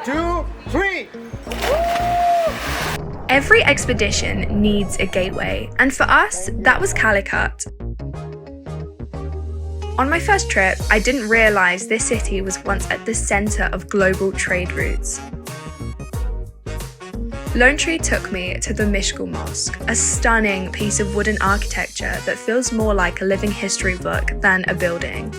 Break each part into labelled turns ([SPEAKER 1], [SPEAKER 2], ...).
[SPEAKER 1] 2, 3.
[SPEAKER 2] Every expedition needs a gateway, and for us, that was Calicut. On my first trip, I didn't realise this city was once at the centre of global trade routes. Lone Tree took me to the Mishkal Mosque, a stunning piece of wooden architecture that feels more like a living history book than a building.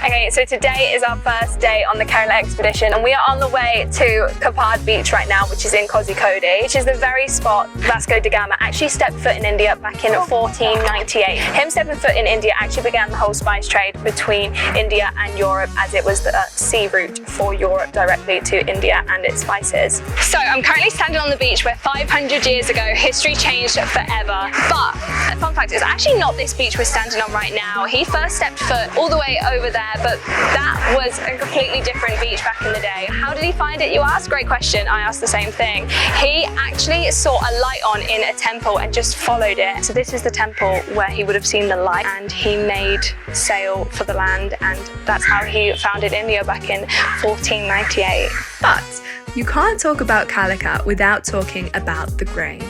[SPEAKER 3] Okay, so today is our first day on the Kerala expedition and we are on the way to Kapad Beach right now, which is in Kozhikode, which is the very spot Vasco da Gama actually stepped foot in India back in 1498. Him stepping foot in India actually began the whole spice trade between India and Europe, as it was the sea route for Europe directly to India and its spices. So I'm currently standing on the beach where 500 years ago history changed forever. But a fun fact, it's actually not this beach we're standing on right now. He first stepped foot all the way over there, but that was a completely different beach back in the day. How did he find it, you ask? Great question. I asked the same thing. He actually saw a light on in a temple and just followed it. So this is the temple where he would have seen the light, and he made sail for the land, and that's how he founded India back in 1498.
[SPEAKER 2] But you can't talk about Calicut without talking about the grain.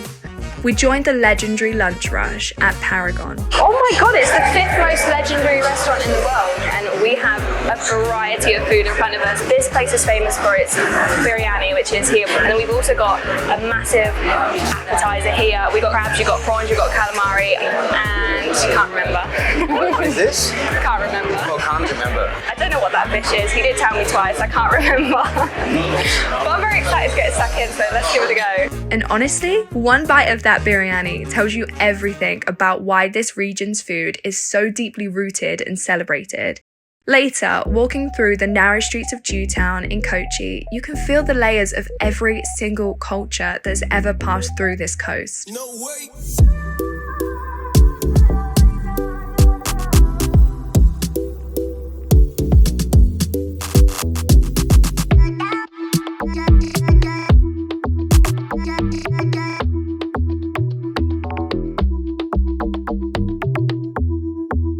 [SPEAKER 2] We joined the legendary lunch rush at Paragon.
[SPEAKER 3] Oh my god, it's the 5th most legendary restaurant in the world, and we have a variety of food in front of us. This place is famous for its biryani, which is here, and then we've also got a massive appetizer here. We've got crabs, you've got prawns, you've got calamari, and I can't remember.
[SPEAKER 1] What is this?
[SPEAKER 3] Can't remember.
[SPEAKER 1] Oh, can't remember.
[SPEAKER 3] I don't know what that fish is. He did tell me twice, I can't remember. But I'm very excited to get stuck in, so let's give it a go.
[SPEAKER 2] And honestly, one bite of that biryani tells you everything about why this region's food is so deeply rooted and celebrated. Later, walking through the narrow streets of Jewtown in Kochi, you can feel the layers of every single culture that's ever passed through this coast.
[SPEAKER 4] No way.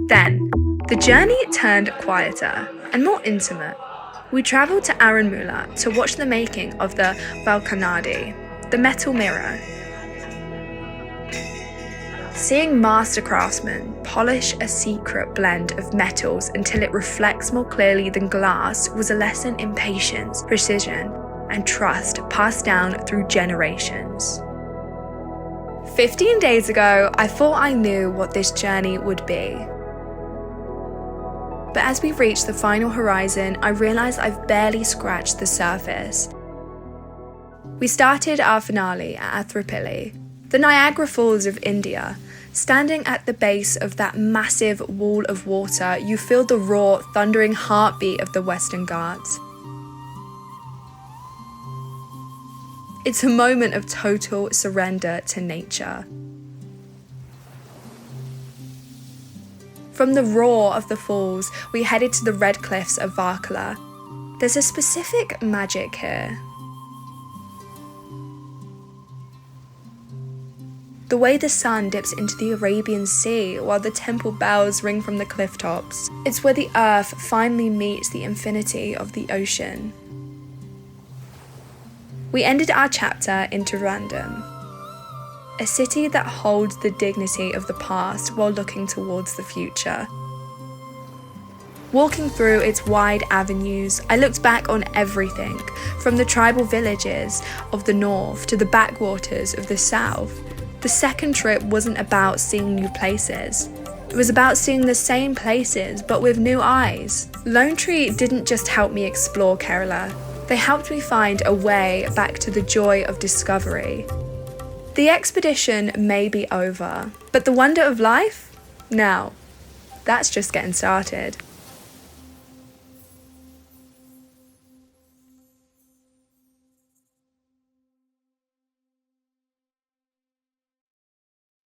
[SPEAKER 2] Then, the journey turned quieter and more intimate. We travelled to Aranmula to watch the making of the Valkanadi, the metal mirror. Seeing master craftsmen polish a secret blend of metals until it reflects more clearly than glass was a lesson in patience, precision, and trust passed down through generations. 15 days ago, I thought I knew what this journey would be. But as we reach the final horizon, I realise I've barely scratched the surface. We started our finale at Athrapilli, the Niagara Falls of India. Standing at the base of that massive wall of water, you feel the raw, thundering heartbeat of the Western Ghats. It's a moment of total surrender to nature. From the roar of the falls, we headed to the red cliffs of Varkala. There's a specific magic here. The way the sun dips into the Arabian Sea while the temple bells ring from the cliff tops. It's where the earth finally meets the infinity of the ocean. We ended our chapter in Trivandrum, a city that holds the dignity of the past while looking towards the future. Walking through its wide avenues, I looked back on everything, from the tribal villages of the north to the backwaters of the south. The second trip wasn't about seeing new places. It was about seeing the same places, but with new eyes. Lone Tree didn't just help me explore Kerala. They helped me find a way back to the joy of discovery. The expedition may be over, but the wonder of life? No, that's just getting started.